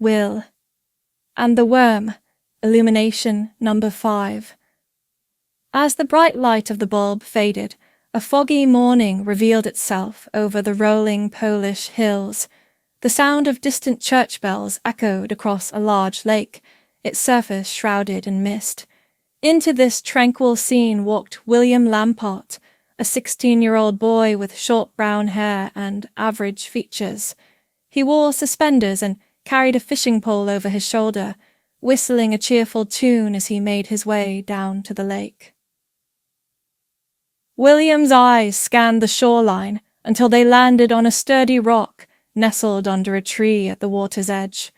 Will, and the Wyrm, illumination number 5. As the bright light of the bulb faded, a foggy morning revealed itself over the rolling Polish hills. The sound of distant church bells echoed across a large lake, its surface shrouded in mist. Into this tranquil scene walked William Lamport, a 16-year-old boy with short brown hair and average features. He wore suspenders and carried a fishing pole over his shoulder, whistling a cheerful tune as he made his way down to the lake. William's eyes scanned the shoreline until they landed on a sturdy rock nestled under a tree at the water's edge.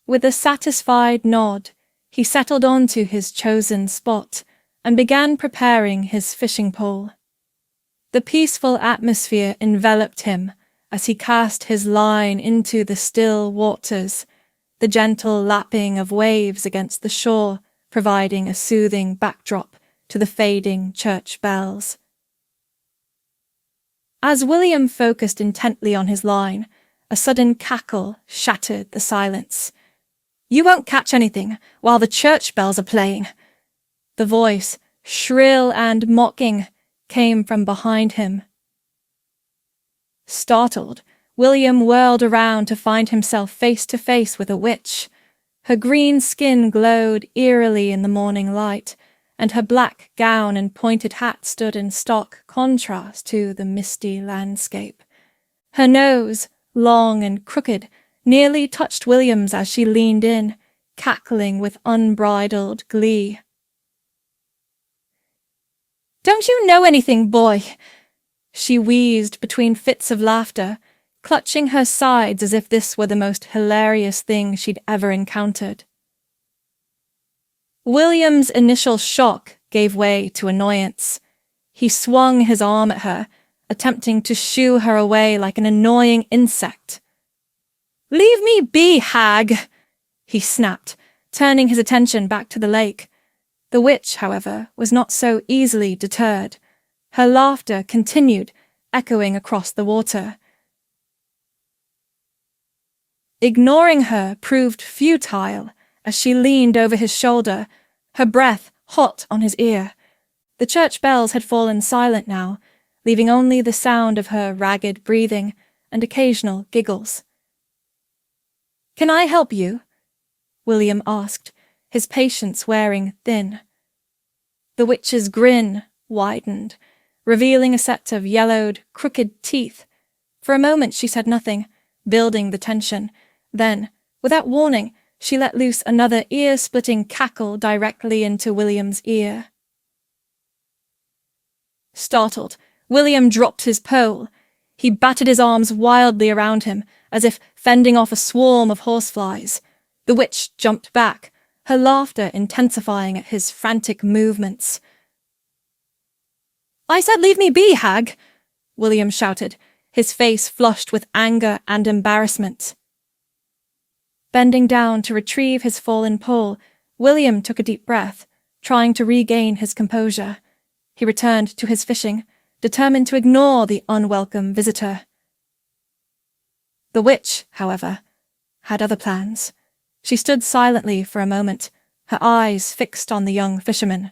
With a satisfied nod, he settled onto his chosen spot and began preparing his fishing pole. The peaceful atmosphere enveloped him as he cast his line into the still waters, the gentle lapping of waves against the shore providing a soothing backdrop to the fading church bells. As William focused intently on his line, a sudden cackle shattered the silence. "You won't catch anything while the church bells are playing." The voice, shrill and mocking, came from behind him. Startled, William whirled around to find himself face to face with a witch. Her green skin glowed eerily in the morning light, and her black gown and pointed hat stood in stark contrast to the misty landscape. Her nose, long and crooked, nearly touched William's as she leaned in, cackling with unbridled glee. "Don't you know anything, boy?" She wheezed between fits of laughter, clutching her sides as if this were the most hilarious thing she'd ever encountered. William's initial shock gave way to annoyance. He swung his arm at her, attempting to shoo her away like an annoying insect. "Leave me be, hag!" he snapped, turning his attention back to the lake. The witch, however, was not so easily deterred. Her laughter continued, echoing across the water. Ignoring her proved futile as she leaned over his shoulder, her breath hot on his ear. The church bells had fallen silent now, leaving only the sound of her ragged breathing and occasional giggles. "Can I help you?" William asked, his patience wearing thin. The witch's grin widened, revealing a set of yellowed, crooked teeth. For a moment she said nothing, building the tension. Then, without warning, she let loose another ear-splitting cackle directly into William's ear. Startled, William dropped his pole. He batted his arms wildly around him, as if fending off a swarm of horseflies. The witch jumped back, her laughter intensifying at his frantic movements. "I said leave me be, hag!" William shouted, his face flushed with anger and embarrassment. Bending down to retrieve his fallen pole, William took a deep breath, trying to regain his composure. He returned to his fishing, determined to ignore the unwelcome visitor. The witch, however, had other plans. She stood silently for a moment, her eyes fixed on the young fisherman.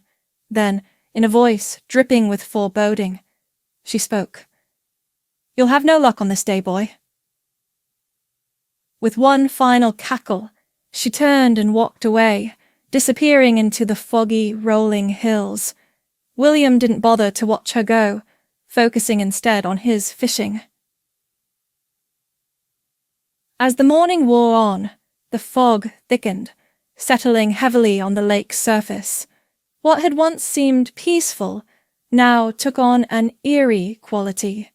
Then, in a voice dripping with foreboding, she spoke. "You'll have no luck on this day, boy." With one final cackle, she turned and walked away, disappearing into the foggy, rolling hills. William didn't bother to watch her go, focusing instead on his fishing. As the morning wore on, the fog thickened, settling heavily on the lake's surface. What had once seemed peaceful now took on an eerie quality.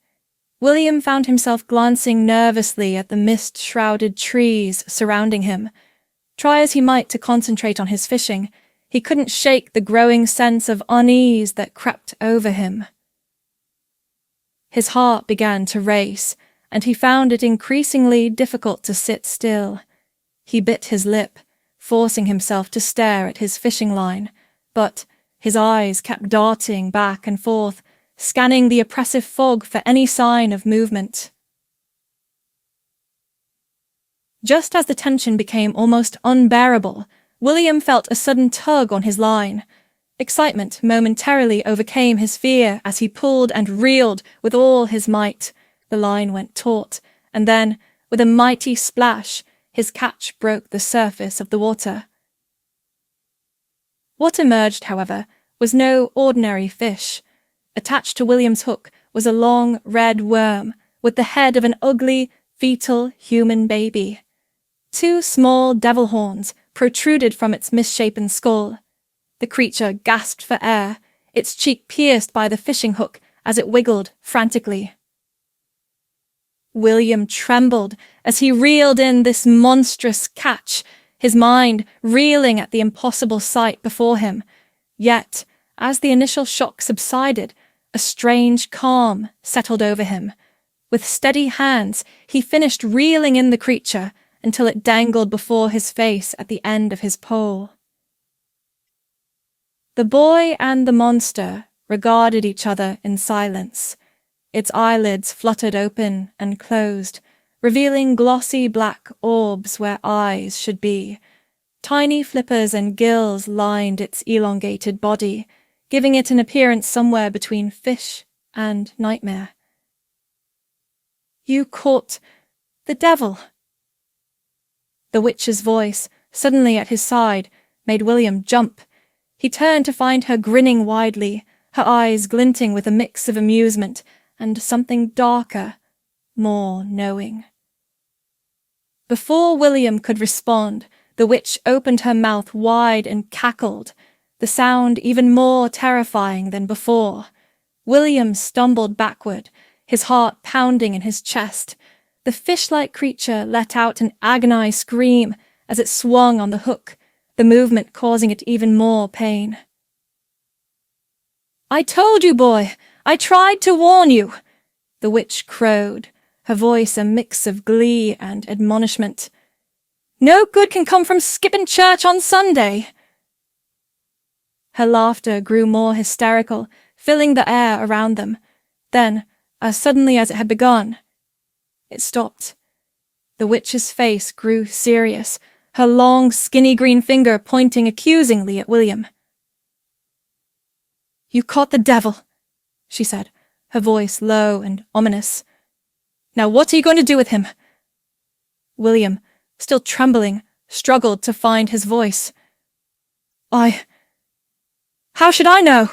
William found himself glancing nervously at the mist-shrouded trees surrounding him. Try as he might to concentrate on his fishing, he couldn't shake the growing sense of unease that crept over him. His heart began to race, and he found it increasingly difficult to sit still. He bit his lip, forcing himself to stare at his fishing line, but his eyes kept darting back and forth, scanning the oppressive fog for any sign of movement. Just as the tension became almost unbearable, Wyrm felt a sudden tug on his line. Excitement momentarily overcame his fear as he pulled and reeled with all his might. The line went taut, and then, with a mighty splash, his catch broke the surface of the water. What emerged, however, was no ordinary fish. Attached to Wyrm's hook was a long red worm with the head of an ugly, fetal human baby. 2 small devil horns protruded from its misshapen skull. The creature gasped for air, its cheek pierced by the fishing hook as it wiggled frantically. Wyrm trembled as he reeled in this monstrous catch, his mind reeling at the impossible sight before him. Yet, as the initial shock subsided, a strange calm settled over him. With steady hands, he finished reeling in the creature until it dangled before his face at the end of his pole. The boy and the monster regarded each other in silence. Its eyelids fluttered open and closed, revealing glossy black orbs where eyes should be. Tiny flippers and gills lined its elongated body, giving it an appearance somewhere between fish and nightmare. "You caught the devil." The witch's voice, suddenly at his side, made Wyrm jump. He turned to find her grinning widely, her eyes glinting with a mix of amusement and something darker, more knowing. Before Wyrm could respond, the witch opened her mouth wide and cackled, the sound even more terrifying than before. Wyrm stumbled backward, his heart pounding in his chest. The fish-like creature let out an agonized scream as it swung on the hook, the movement causing it even more pain. "I told you, boy! I tried to warn you!" the witch crowed, her voice a mix of glee and admonishment. "No good can come from skipping church on Sunday!" Her laughter grew more hysterical, filling the air around them. Then, as suddenly as it had begun, it stopped. The witch's face grew serious, her long, skinny green finger pointing accusingly at Wyrm. "You caught the devil," she said, her voice low and ominous. "Now what are you going to do with him?" Wyrm, still trembling, struggled to find his voice. How should I know?"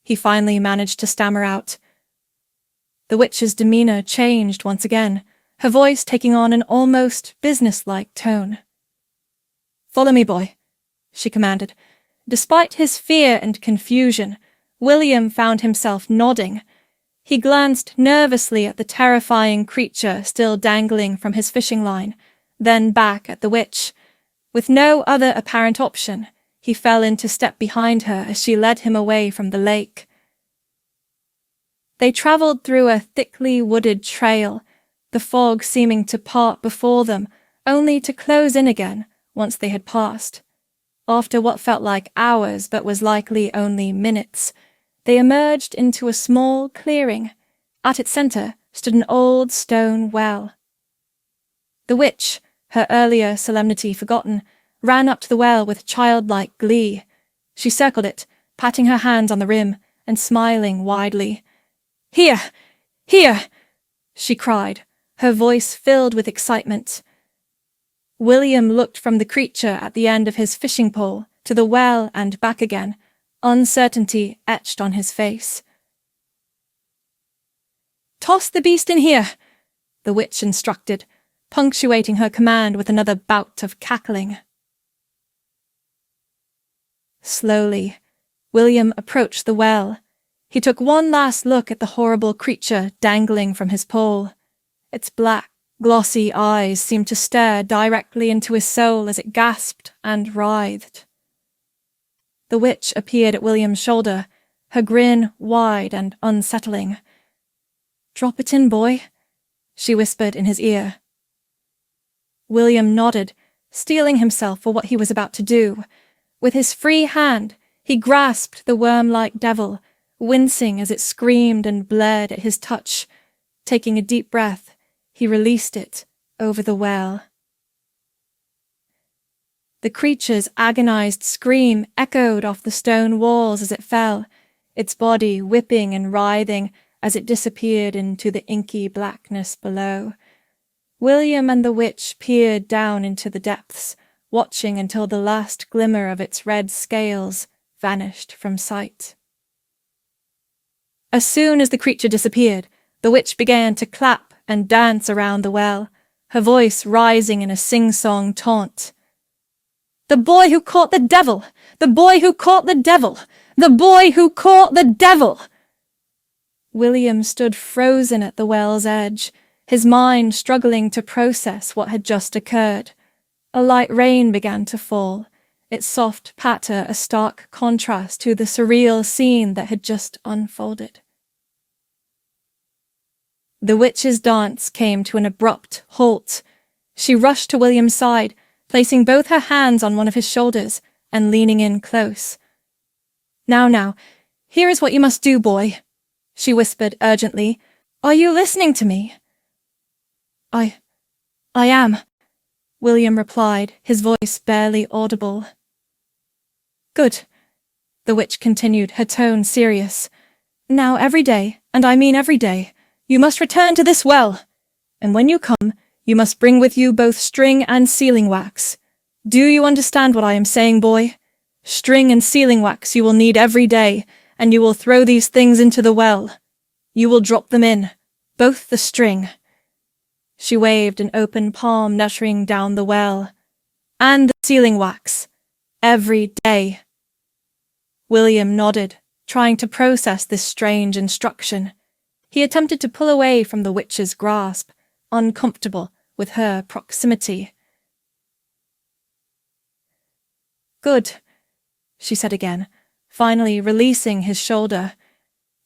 he finally managed to stammer out. The witch's demeanor changed once again, her voice taking on an almost businesslike tone. "Follow me, boy," she commanded. Despite his fear and confusion, Wyrm found himself nodding. He glanced nervously at the terrifying creature still dangling from his fishing line, then back at the witch. With no other apparent option, he fell in to step behind her as she led him away from the lake. They travelled through a thickly wooded trail, the fog seeming to part before them, only to close in again once they had passed. After what felt like hours but was likely only minutes, they emerged into a small clearing. At its centre stood an old stone well. The witch, her earlier solemnity forgotten, ran up to the well with childlike glee. She circled it, patting her hands on the rim and smiling widely. "Here! Here!" she cried, her voice filled with excitement. Wyrm looked from the creature at the end of his fishing pole to the well and back again, uncertainty etched on his face. "Toss the beast in here," the witch instructed, punctuating her command with another bout of cackling. Slowly, Wyrm approached the well. He took one last look at the horrible creature dangling from his pole. Its black, glossy eyes seemed to stare directly into his soul as it gasped and writhed. The witch appeared at Wyrm's shoulder, her grin wide and unsettling. "Drop it in, boy," she whispered in his ear. Wyrm nodded, steeling himself for what he was about to do. With his free hand, he grasped the worm-like devil, wincing as it screamed and bled at his touch. Taking a deep breath, he released it over the well. The creature's agonized scream echoed off the stone walls as it fell, its body whipping and writhing as it disappeared into the inky blackness below. Wyrm and the witch peered down into the depths, watching until the last glimmer of its red scales vanished from sight. As soon as the creature disappeared, the witch began to clap and dance around the well, her voice rising in a sing-song taunt. "The boy who caught the devil! The boy who caught the devil! The boy who caught the devil!" Wyrm stood frozen at the well's edge, his mind struggling to process what had just occurred. A light rain began to fall, its soft patter a stark contrast to the surreal scene that had just unfolded. The witch's dance came to an abrupt halt. She rushed to William's side, placing both her hands on one of his shoulders and leaning in close. Now, here is what you must do, boy," she whispered urgently. "Are you listening to me?" I am," Wyrm replied, his voice barely audible. "Good," the witch continued, her tone serious. "Now every day, and I mean every day, you must return to this well, and when you come, you must bring with you both string and sealing wax. Do you understand what I am saying, boy? String and sealing wax you will need every day, and you will throw these things into the well. You will drop them in, both the string." She waved an open palm nuttering down the well. "And the sealing wax. Every day." Wyrm nodded, trying to process this strange instruction. He attempted to pull away from the witch's grasp, uncomfortable with her proximity. "Good," she said again, finally releasing his shoulder.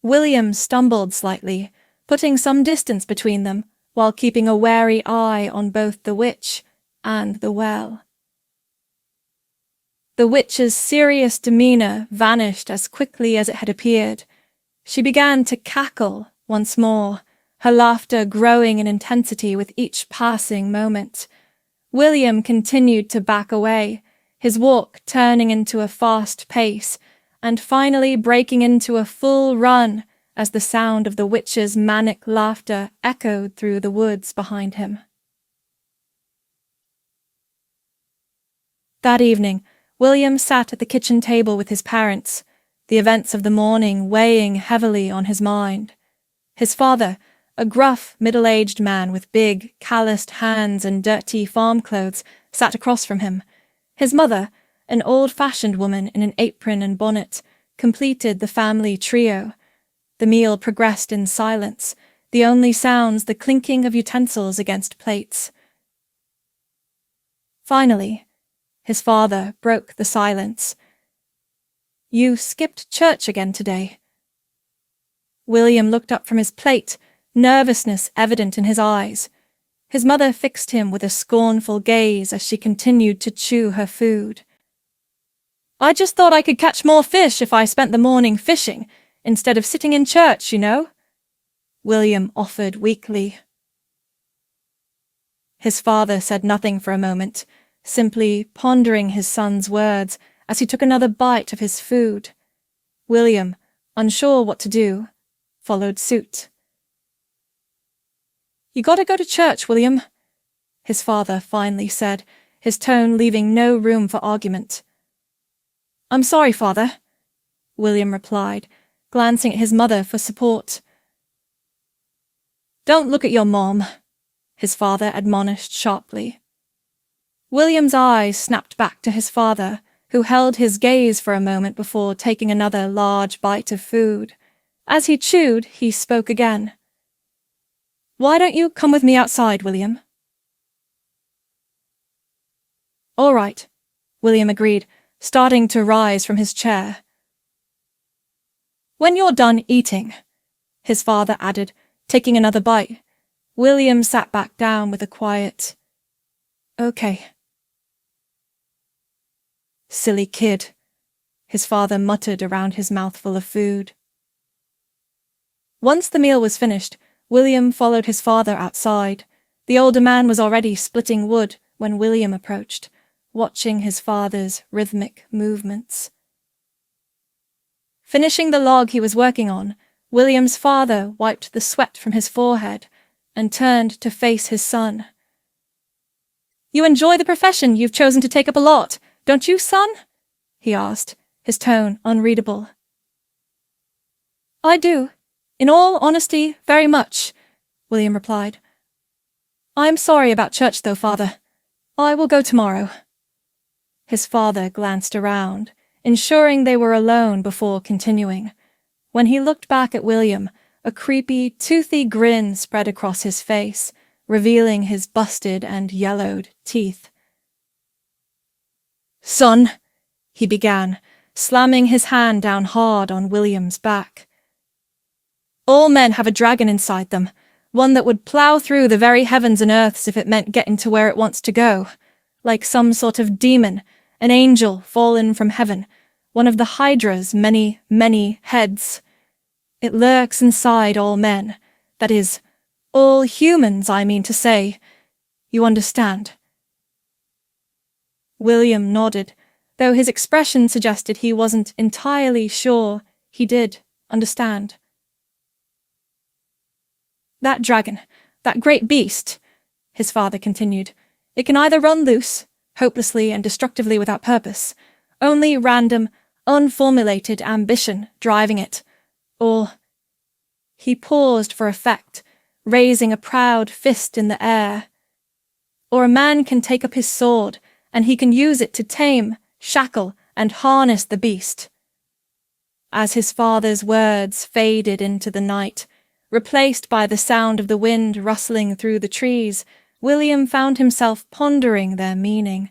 Wyrm stumbled slightly, putting some distance between them, while keeping a wary eye on both the witch and the well. The witch's serious demeanor vanished as quickly as it had appeared. She began to cackle once more, her laughter growing in intensity with each passing moment. Wyrm continued to back away, his walk turning into a fast pace, and finally breaking into a full run as the sound of the witch's manic laughter echoed through the woods behind him. That evening, Wyrm sat at the kitchen table with his parents, the events of the morning weighing heavily on his mind. His father, a gruff, middle-aged man with big, calloused hands and dirty farm clothes, sat across from him. His mother, an old-fashioned woman in an apron and bonnet, completed the family trio. The meal progressed in silence, the only sounds the clinking of utensils against plates. Finally, his father broke the silence. "You skipped church again today." Wyrm looked up from his plate, nervousness evident in his eyes. His mother fixed him with a scornful gaze as she continued to chew her food. "I just thought I could catch more fish if I spent the morning fishing, instead of sitting in church, you know," Wyrm offered weakly. His father said nothing for a moment, simply pondering his son's words as he took another bite of his food. Wyrm, unsure what to do, followed suit. "You gotta go to church, Wyrm," his father finally said, his tone leaving no room for argument. "I'm sorry, father," Wyrm replied, glancing at his mother for support. "Don't look at your mom," his father admonished sharply. Wyrm's eyes snapped back to his father, who held his gaze for a moment before taking another large bite of food. As he chewed, he spoke again. "Why don't you come with me outside, Wyrm?" "All right," Wyrm agreed, starting to rise from his chair. "When you're done eating," his father added, taking another bite. Wyrm sat back down with a quiet, "Okay." "Silly kid," his father muttered around his mouthful of food. Once the meal was finished, Wyrm followed his father outside. The older man was already splitting wood when Wyrm approached. watching his father's rhythmic movements. Finishing the log he was working on, William's father wiped the sweat from his forehead and turned to face his son. "You enjoy the profession you've chosen to take up a lot, don't you, son?" he asked, his tone unreadable. "I do. In all honesty, very much," William replied. "I'm sorry about church, though, father. I will go tomorrow." His father glanced around, ensuring they were alone before continuing. When he looked back at William, a creepy, toothy grin spread across his face, revealing his busted and yellowed teeth. "Son," he began, slamming his hand down hard on William's back. "All men have a dragon inside them, one that would plow through the very heavens and earths if it meant getting to where it wants to go, like some sort of demon, an angel fallen from heaven, one of the Hydra's many, many heads. It lurks inside all men, that is, all humans, I mean to say. You understand?" William nodded, though his expression suggested he wasn't entirely sure he did understand. "That dragon, that great beast," his father continued, "it can either run loose, hopelessly and destructively without purpose, only random, unformulated ambition driving it, or—" He paused for effect, raising a proud fist in the air. "Or a man can take up his sword, and he can use it to tame, shackle, and harness the beast." As his father's words faded into the night, replaced by the sound of the wind rustling through the trees, William found himself pondering their meaning.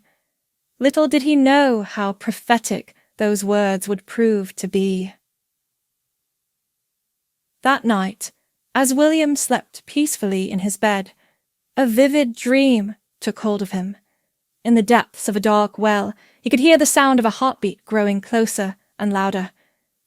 Little did he know how prophetic those words would prove to be. That night, as William slept peacefully in his bed, a vivid dream took hold of him. In the depths of a dark well, he could hear the sound of a heartbeat growing closer and louder.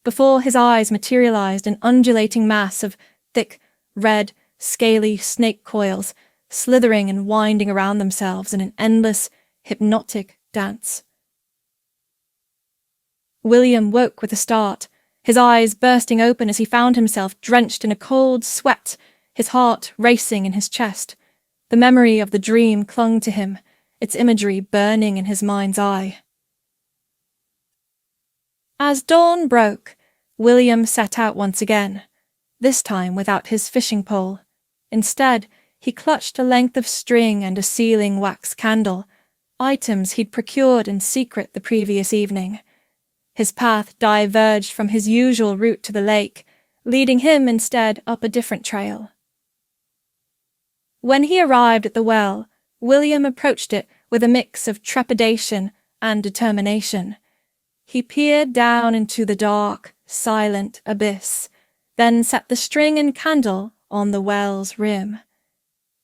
Before his eyes materialized an undulating mass of thick, red, scaly snake coils, slithering and winding around themselves in an endless, hypnotic dance. William woke with a start, his eyes bursting open as he found himself drenched in a cold sweat, his heart racing in his chest. The memory of the dream clung to him, its imagery burning in his mind's eye. As dawn broke, William set out once again, this time without his fishing pole. Instead, he clutched a length of string and a sealing wax candle, items he'd procured in secret the previous evening. His path diverged from his usual route to the lake, leading him instead up a different trail. When he arrived at the well, William approached it with a mix of trepidation and determination. He peered down into the dark, silent abyss, then set the string and candle on the well's rim.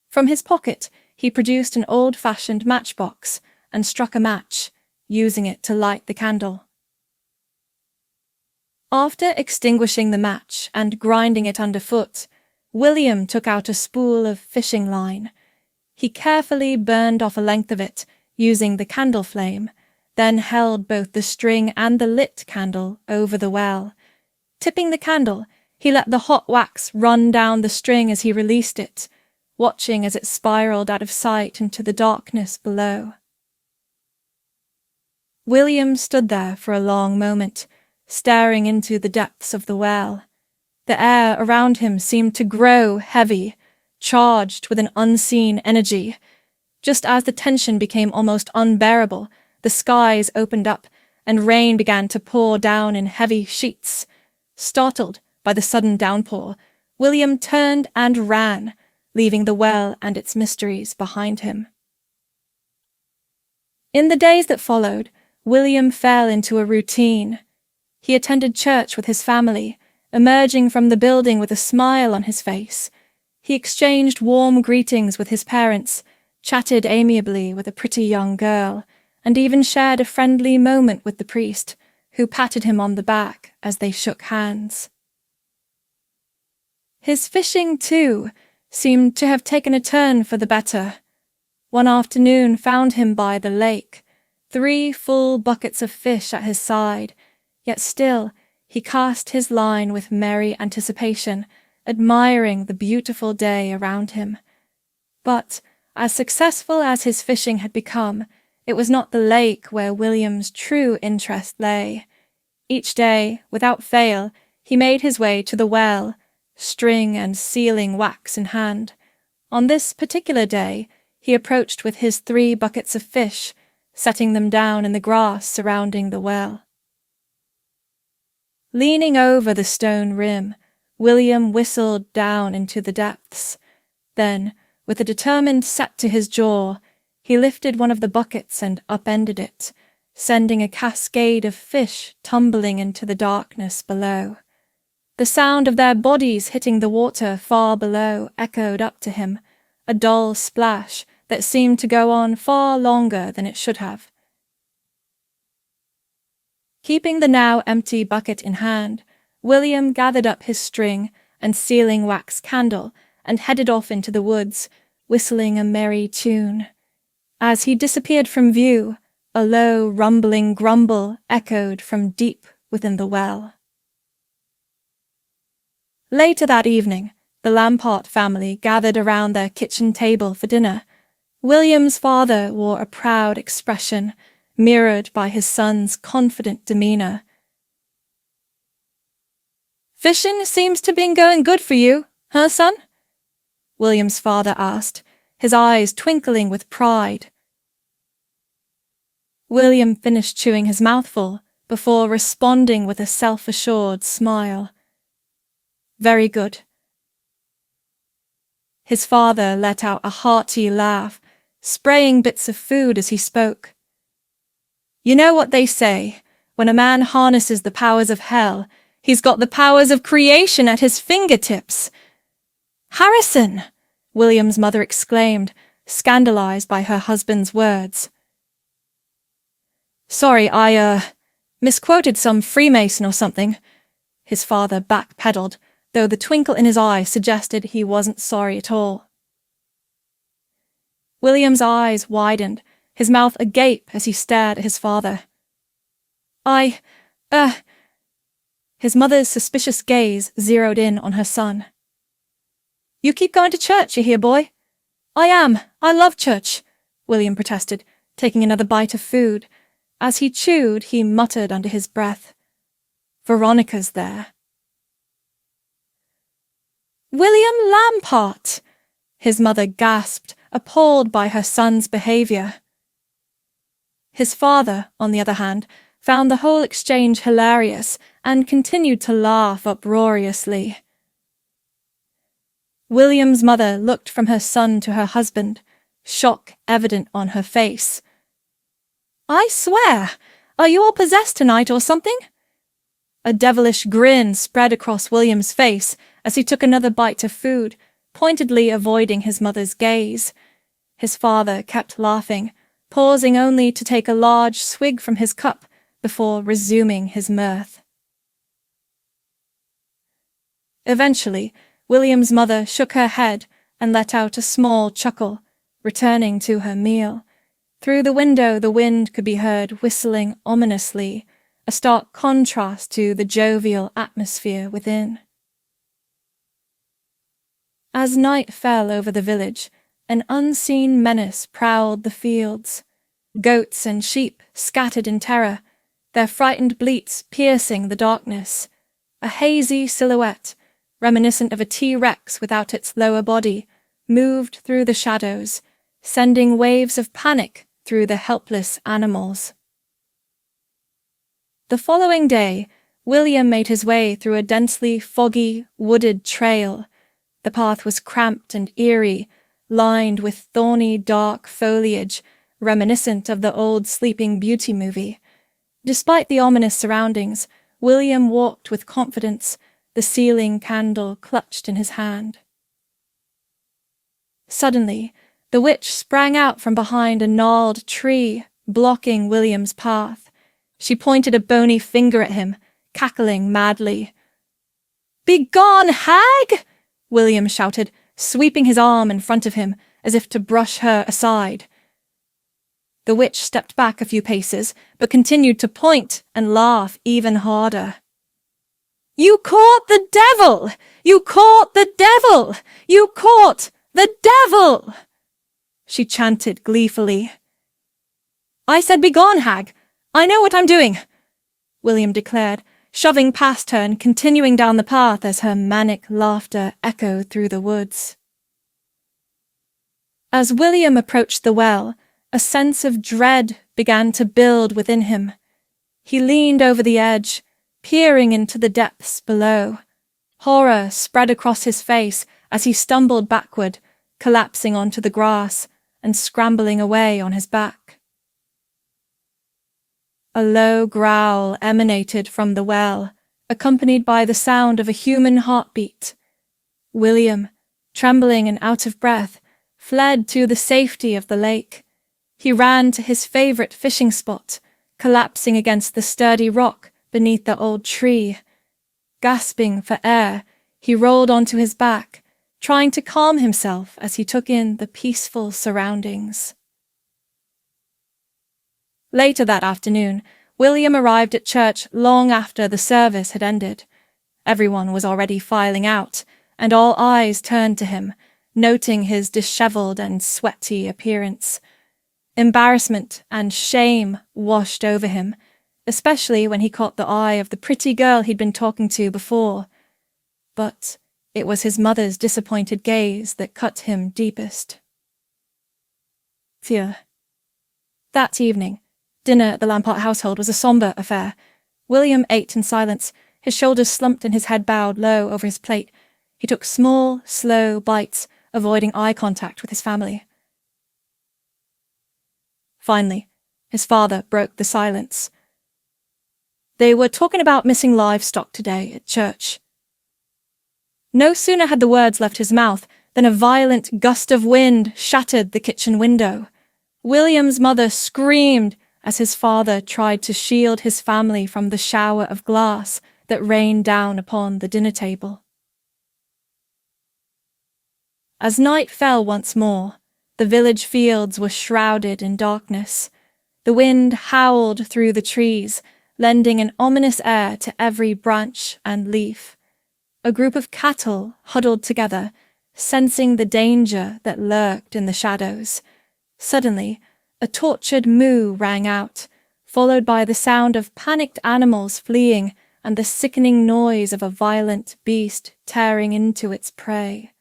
From his pocket, he produced an old-fashioned matchbox and struck a match, using it to light the candle. After extinguishing the match and grinding it underfoot, William took out a spool of fishing line. He carefully burned off a length of it, using the candle flame, then held both the string and the lit candle over the well. Tipping the candle, he let the hot wax run down the string as he released it, watching as it spiraled out of sight into the darkness below. William stood there for a long moment, staring into the depths of the well. The air around him seemed to grow heavy, charged with an unseen energy. Just as the tension became almost unbearable, the skies opened up and rain began to pour down in heavy sheets. Startled by the sudden downpour, William turned and ran, leaving the well and its mysteries behind him. In the days that followed, William fell into a routine. He attended church with his family, emerging from the building with a smile on his face. He exchanged warm greetings with his parents, chatted amiably with a pretty young girl, and even shared a friendly moment with the priest, who patted him on the back as they shook hands. His fishing, too, seemed to have taken a turn for the better. One afternoon found him by the lake, 3 full buckets of fish at his side, yet still he cast his line with merry anticipation, admiring the beautiful day around him. But, as successful as his fishing had become, it was not the lake where William's true interest lay. Each day, without fail, he made his way to the well, string and sealing wax in hand. On this particular day, he approached with his 3 buckets of fish, setting them down in the grass surrounding the well. Leaning over the stone rim, William whistled down into the depths. Then, with a determined set to his jaw, he lifted one of the buckets and upended it, sending a cascade of fish tumbling into the darkness below. The sound of their bodies hitting the water far below echoed up to him, a dull splash that seemed to go on far longer than it should have. Keeping the now empty bucket in hand, William gathered up his string and sealing wax candle and headed off into the woods, whistling a merry tune. As he disappeared from view, a low, rumbling grumble echoed from deep within the well. Later that evening, the Lampart family gathered around their kitchen table for dinner. William's father wore a proud expression, mirrored by his son's confident demeanour. "Fishing seems to have been going good for you, huh, son?" William's father asked, his eyes twinkling with pride. William finished chewing his mouthful before responding with a self-assured smile. "Very good." His father let out a hearty laugh, spraying bits of food as he spoke. "You know what they say, when a man harnesses the powers of hell, he's got the powers of creation at his fingertips." "Harrison!" William's mother exclaimed, scandalized by her husband's words. "Sorry, I misquoted some Freemason or something," his father backpedaled, though the twinkle in his eye suggested he wasn't sorry at all. William's eyes widened, his mouth agape as he stared at his father. His mother's suspicious gaze zeroed in on her son. "You keep going to church, you hear, boy?" "I am. I love church," William protested, taking another bite of food. As he chewed, he muttered under his breath, "Veronica's there." "William Lampart!" his mother gasped, appalled by her son's behaviour. His father, on the other hand, found the whole exchange hilarious and continued to laugh uproariously. William's mother looked from her son to her husband, shock evident on her face. "I swear, are you all possessed tonight or something?" A devilish grin spread across William's face as he took another bite of food, pointedly avoiding his mother's gaze. His father kept laughing, pausing only to take a large swig from his cup before resuming his mirth. Eventually, William's mother shook her head and let out a small chuckle, returning to her meal. Through the window the wind could be heard whistling ominously, a stark contrast to the jovial atmosphere within. As night fell over the village, an unseen menace prowled the fields. Goats and sheep scattered in terror, their frightened bleats piercing the darkness. A hazy silhouette, reminiscent of a T-Rex without its lower body, moved through the shadows, sending waves of panic through the helpless animals. The following day, William made his way through a densely foggy, wooded trail. The path was cramped and eerie, lined with thorny, dark foliage, reminiscent of the old Sleeping Beauty movie. Despite the ominous surroundings, William walked with confidence, the sealing candle clutched in his hand. Suddenly, the witch sprang out from behind a gnarled tree, blocking William's path. She pointed a bony finger at him, cackling madly. "Begone, hag!" William shouted, sweeping his arm in front of him as if to brush her aside. The witch stepped back a few paces, but continued to point and laugh even harder. "You caught the devil! You caught the devil! You caught the devil!" she chanted gleefully. "I said begone, hag! I know what I'm doing!" Wyrm declared, shoving past her and continuing down the path as her manic laughter echoed through the woods. As Wyrm approached the well, a sense of dread began to build within him. He leaned over the edge, peering into the depths below. Horror spread across his face as he stumbled backward, collapsing onto the grass and scrambling away on his back. A low growl emanated from the well, accompanied by the sound of a human heartbeat. Wyrm, trembling and out of breath, fled to the safety of the lake. He ran to his favorite fishing spot, collapsing against the sturdy rock beneath the old tree. Gasping for air, he rolled onto his back, trying to calm himself as he took in the peaceful surroundings. Later that afternoon, Wyrm arrived at church long after the service had ended. Everyone was already filing out, and all eyes turned to him, noting his disheveled and sweaty appearance. Embarrassment and shame washed over him, especially when he caught the eye of the pretty girl he'd been talking to before. But it was his mother's disappointed gaze that cut him deepest. Phew. That evening, dinner at the Lampart household was a sombre affair. Wyrm ate in silence, his shoulders slumped and his head bowed low over his plate. He took small, slow bites, avoiding eye contact with his family. Finally, his father broke the silence. They were talking about missing livestock today at church. No sooner had the words left his mouth than a violent gust of wind shattered the kitchen window. William's mother screamed as his father tried to shield his family from the shower of glass that rained down upon the dinner table. As night fell once more, the village fields were shrouded in darkness. The wind howled through the trees, lending an ominous air to every branch and leaf. A group of cattle huddled together, sensing the danger that lurked in the shadows. Suddenly, a tortured moo rang out, followed by the sound of panicked animals fleeing and the sickening noise of a violent beast tearing into its prey.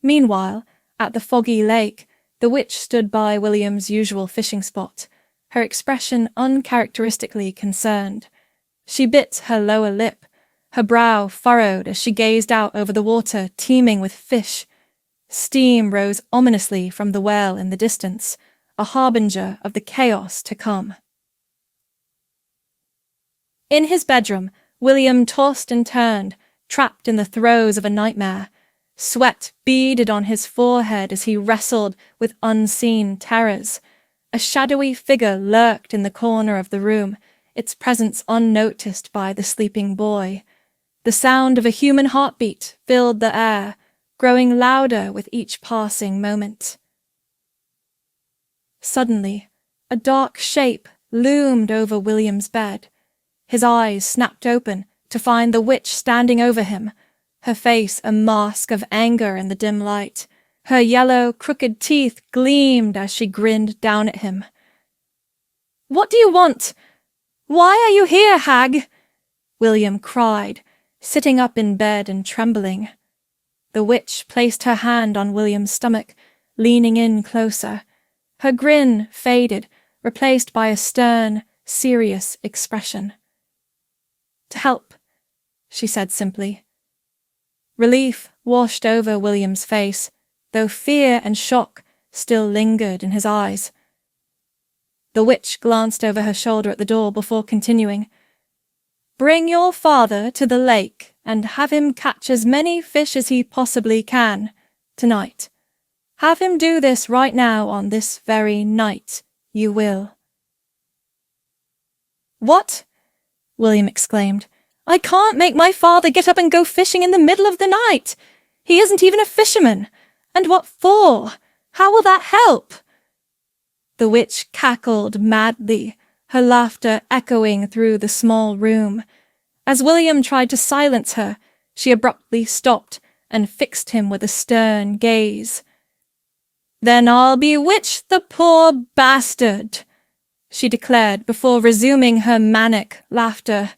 Meanwhile, at the foggy lake, the witch stood by William's usual fishing spot, her expression uncharacteristically concerned. She bit her lower lip, her brow furrowed as she gazed out over the water teeming with fish. Steam rose ominously from the well in the distance, a harbinger of the chaos to come. In his bedroom, Wyrm tossed and turned, trapped in the throes of a nightmare. Sweat beaded on his forehead as he wrestled with unseen terrors. A shadowy figure lurked in the corner of the room, its presence unnoticed by the sleeping boy. The sound of a human heartbeat filled the air, growing louder with each passing moment. Suddenly, a dark shape loomed over William's bed. His eyes snapped open to find the witch standing over him, her face a mask of anger in the dim light. Her yellow, crooked teeth gleamed as she grinned down at him. "What do you want? Why are you here, hag?" Wyrm cried, sitting up in bed and trembling. The witch placed her hand on William's stomach, leaning in closer. Her grin faded, replaced by a stern, serious expression. "To help," she said simply. Relief washed over William's face, though fear and shock still lingered in his eyes. The witch glanced over her shoulder at the door before continuing. "Bring your father to the lake and have him catch as many fish as he possibly can, tonight. Have him do this right now on this very night. You will." "What?" Wyrm exclaimed. "I can't make my father get up and go fishing in the middle of the night. He isn't even a fisherman. And what for? How will that help?" The witch cackled madly, her laughter echoing through the small room. As Wyrm tried to silence her, she abruptly stopped and fixed him with a stern gaze. "Then I'll bewitch the poor bastard," she declared before resuming her manic laughter.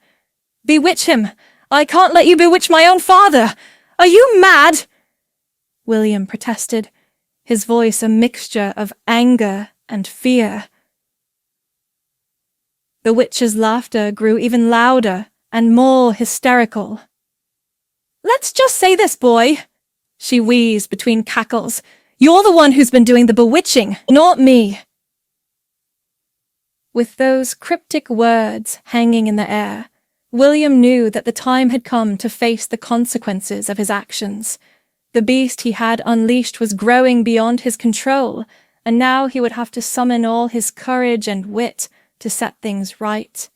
"Bewitch him! I can't let you bewitch my own father! Are you mad?" Wyrm protested, his voice a mixture of anger and fear. The witch's laughter grew even louder and more hysterical. "Let's just say this, boy," she wheezed between cackles. "You're the one who's been doing the bewitching, not me." With those cryptic words hanging in the air, Wyrm knew that the time had come to face the consequences of his actions. The beast he had unleashed was growing beyond his control, and now he would have to summon all his courage and wit to set things right.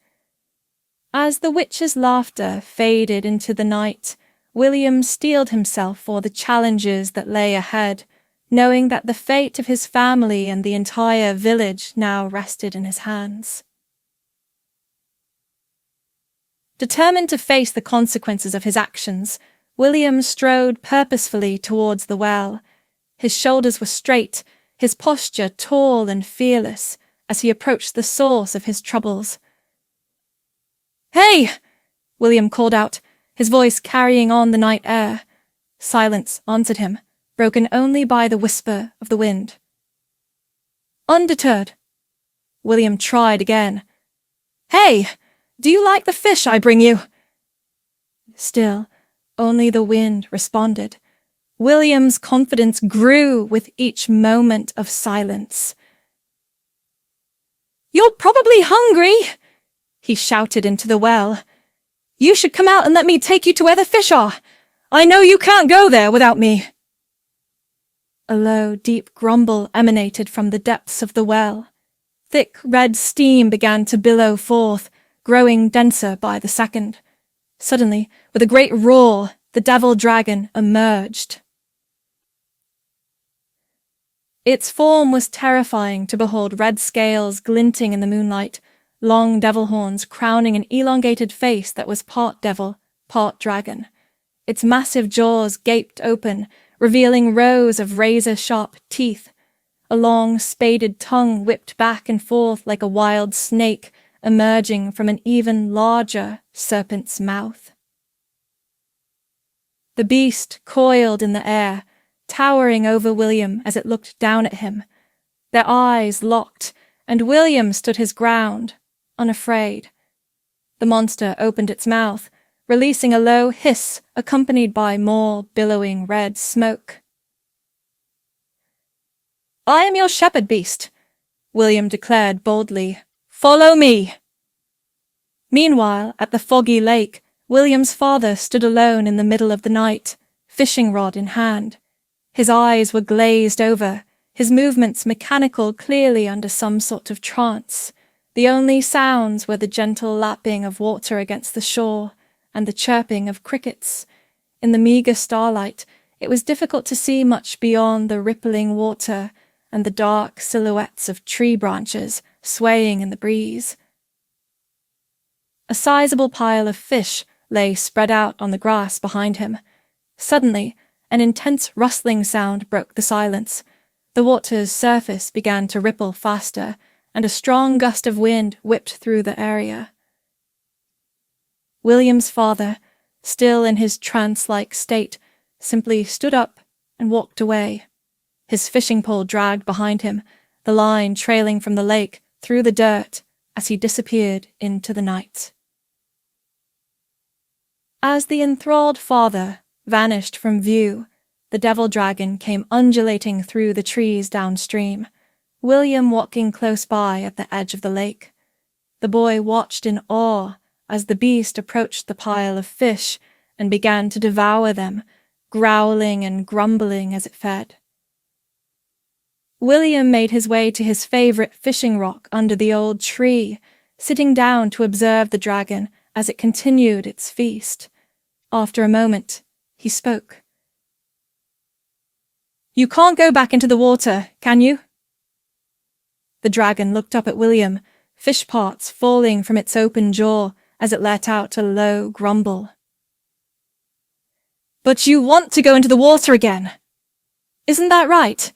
As the witch's laughter faded into the night, Wyrm steeled himself for the challenges that lay ahead, knowing that the fate of his family and the entire village now rested in his hands. Determined to face the consequences of his actions, Wyrm strode purposefully towards the well. His shoulders were straight, his posture tall and fearless, as he approached the source of his troubles. "Hey!" Wyrm called out, his voice carrying on the night air. Silence answered him, broken only by the whisper of the wind. Undeterred, Wyrm tried again. "Hey! Do you like the fish I bring you?" Still, only the wind responded. Wyrm's confidence grew with each moment of silence. "You're probably hungry," he shouted into the well. "You should come out and let me take you to where the fish are. I know you can't go there without me." A low, deep grumble emanated from the depths of the well. Thick red steam began to billow forth, growing denser by the second. Suddenly, with a great roar, the devil dragon emerged. Its form was terrifying to behold, red scales glinting in the moonlight, long devil horns crowning an elongated face that was part devil, part dragon. Its massive jaws gaped open, revealing rows of razor-sharp teeth. A long, spaded tongue whipped back and forth like a wild snake, emerging from an even larger serpent's mouth. The beast coiled in the air, towering over Wyrm as it looked down at him. Their eyes locked, and Wyrm stood his ground, unafraid. The monster opened its mouth, releasing a low hiss accompanied by more billowing red smoke. "I am your shepherd beast," Wyrm declared boldly. "Follow me." Meanwhile, at the foggy lake, Wyrm's father stood alone in the middle of the night, fishing rod in hand. His eyes were glazed over, his movements mechanical, clearly under some sort of trance. The only sounds were the gentle lapping of water against the shore and the chirping of crickets. In the meagre starlight, it was difficult to see much beyond the rippling water and the dark silhouettes of tree branches swaying in the breeze. A sizable pile of fish lay spread out on the grass behind him. Suddenly, an intense rustling sound broke the silence. The water's surface began to ripple faster, and a strong gust of wind whipped through the area. Wyrm's father, still in his trance-like state, simply stood up and walked away. His fishing pole dragged behind him, the line trailing from the lake through the dirt as he disappeared into the night. As the enthralled father vanished from view, the devil dragon came undulating through the trees downstream, Wyrm walking close by at the edge of the lake. The boy watched in awe as the beast approached the pile of fish and began to devour them, growling and grumbling as it fed. Wyrm made his way to his favorite fishing rock under the old tree, sitting down to observe the dragon as it continued its feast. After a moment, he spoke. You can't go back into the water, can you?" The dragon looked up at William, fish parts falling from its open jaw as it let out a low grumble. "But you want to go into the water again. Isn't that right?"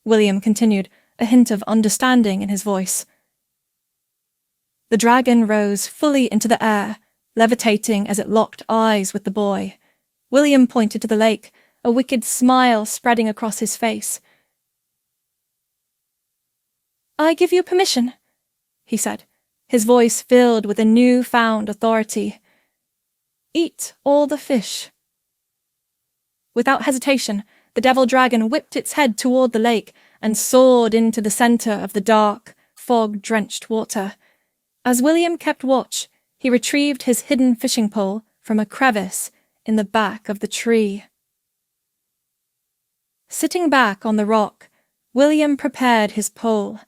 William continued, a hint of understanding in his voice. The dragon rose fully into the air, levitating as it locked eyes with the boy. William pointed to the lake, a wicked smile spreading across his face. "I give you permission," he said, his voice filled with a new-found authority. "Eat all the fish." Without hesitation, the devil dragon whipped its head toward the lake and soared into the center of the dark, fog-drenched water. As William kept watch, he retrieved his hidden fishing pole from a crevice in the back of the tree. Sitting back on the rock, William prepared his pole.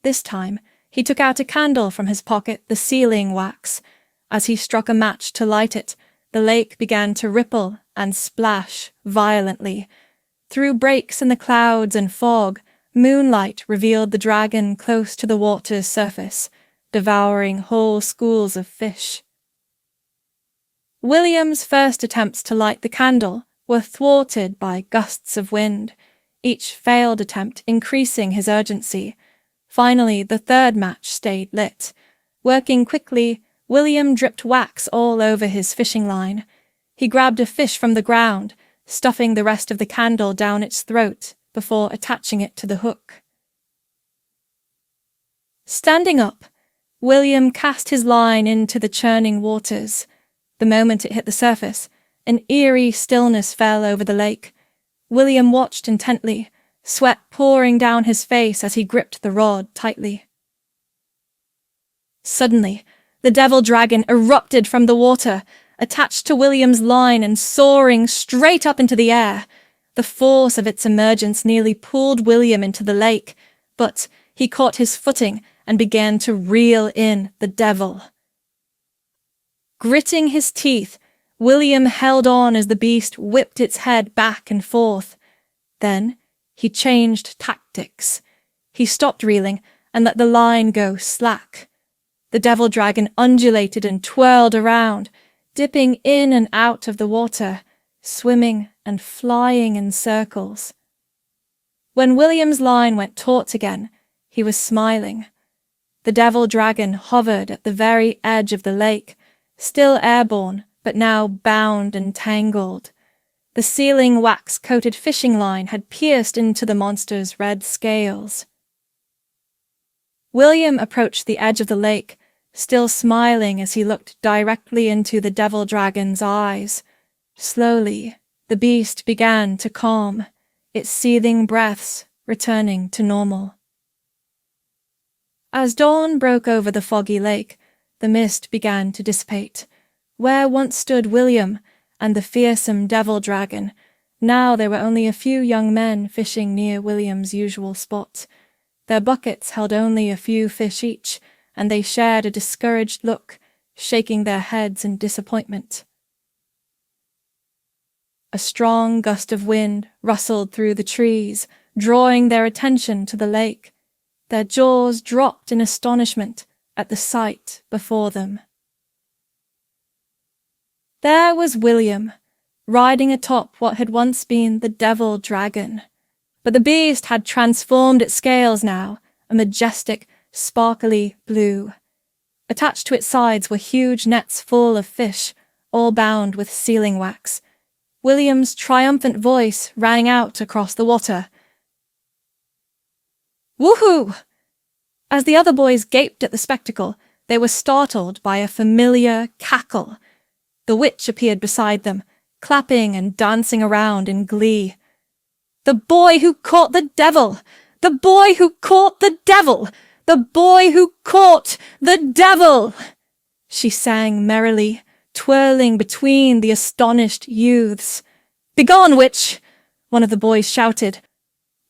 This time, he took out a candle from his pocket, the sealing wax. As he struck a match to light it, the lake began to ripple and splash violently. Through breaks in the clouds and fog, moonlight revealed the dragon close to the water's surface, devouring whole schools of fish. William's first attempts to light the candle were thwarted by gusts of wind, each failed attempt increasing his urgency. Finally, the third match stayed lit. Working quickly, William dripped wax all over his fishing line. He grabbed a fish from the ground, stuffing the rest of the candle down its throat before attaching it to the hook. Standing up, William cast his line into the churning waters. The moment it hit the surface, an eerie stillness fell over the lake. William watched intently, sweat pouring down his face as he gripped the rod tightly. Suddenly, the devil dragon erupted from the water, attached to William's line and soaring straight up into the air. The force of its emergence nearly pulled William into the lake, but he caught his footing and began to reel in the devil. Gritting his teeth, William held on as the beast whipped its head back and forth. Then he changed tactics. He stopped reeling and let the line go slack. The devil dragon undulated and twirled around, dipping in and out of the water, swimming and flying in circles. When William's line went taut again, he was smiling. The devil dragon hovered at the very edge of the lake, still airborne, but now bound and tangled. The sealing wax-coated fishing line had pierced into the monster's red scales. William approached the edge of the lake, still smiling as he looked directly into the devil dragon's eyes. Slowly, the beast began to calm, its seething breaths returning to normal. As dawn broke over the foggy lake, the mist began to dissipate. Where once stood William and the fearsome devil dragon, now there were only a few young men fishing near William's usual spot. Their buckets held only a few fish each, and they shared a discouraged look, shaking their heads in disappointment. A strong gust of wind rustled through the trees, drawing their attention to the lake. Their jaws dropped in astonishment at the sight before them. There was William, riding atop what had once been the devil dragon. But the beast had transformed its scales now, a majestic, sparkly blue. Attached to its sides were huge nets full of fish, all bound with sealing wax. William's triumphant voice rang out across the water. "Woohoo!" As the other boys gaped at the spectacle, they were startled by a familiar cackle. The witch appeared beside them, clapping and dancing around in glee. "The boy who caught the devil! The boy who caught the devil! The boy who caught the devil!" She sang merrily, twirling between the astonished youths. "Begone, witch!" one of the boys shouted.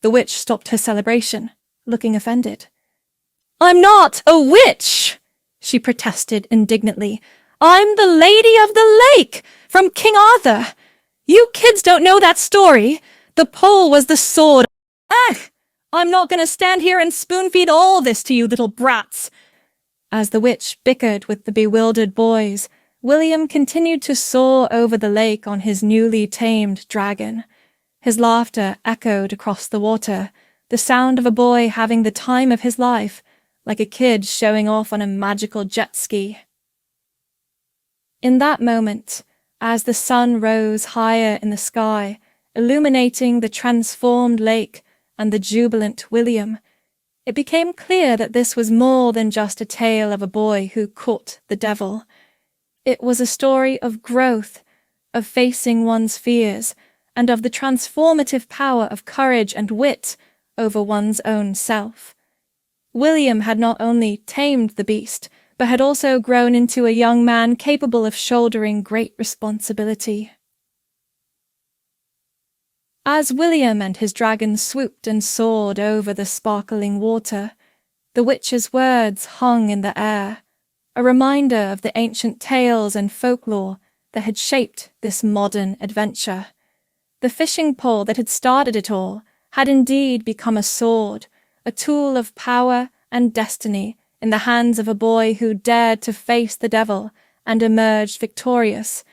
The witch stopped her celebration, looking offended. "I'm not a witch!" she protested indignantly. "I'm the Lady of the Lake, from King Arthur. You kids don't know that story. The pole was the sword. Ugh! I'm not going to stand here and spoon-feed all this to you little brats. As the witch bickered with the bewildered boys, William continued to soar over the lake on his newly tamed dragon. His laughter echoed across the water, the sound of a boy having the time of his life, like a kid showing off on a magical jet ski. In that moment, as the sun rose higher in the sky, illuminating the transformed lake and the jubilant William, it became clear that this was more than just a tale of a boy who caught the devil. It was a story of growth, of facing one's fears, and of the transformative power of courage and wit over one's own self. William had not only tamed the beast, but had also grown into a young man capable of shouldering great responsibility. As William and his dragon swooped and soared over the sparkling water, the witch's words hung in the air, a reminder of the ancient tales and folklore that had shaped this modern adventure. The fishing pole that had started it all had indeed become a sword, a tool of power and destiny in the hands of a boy who dared to face the devil and emerged victorious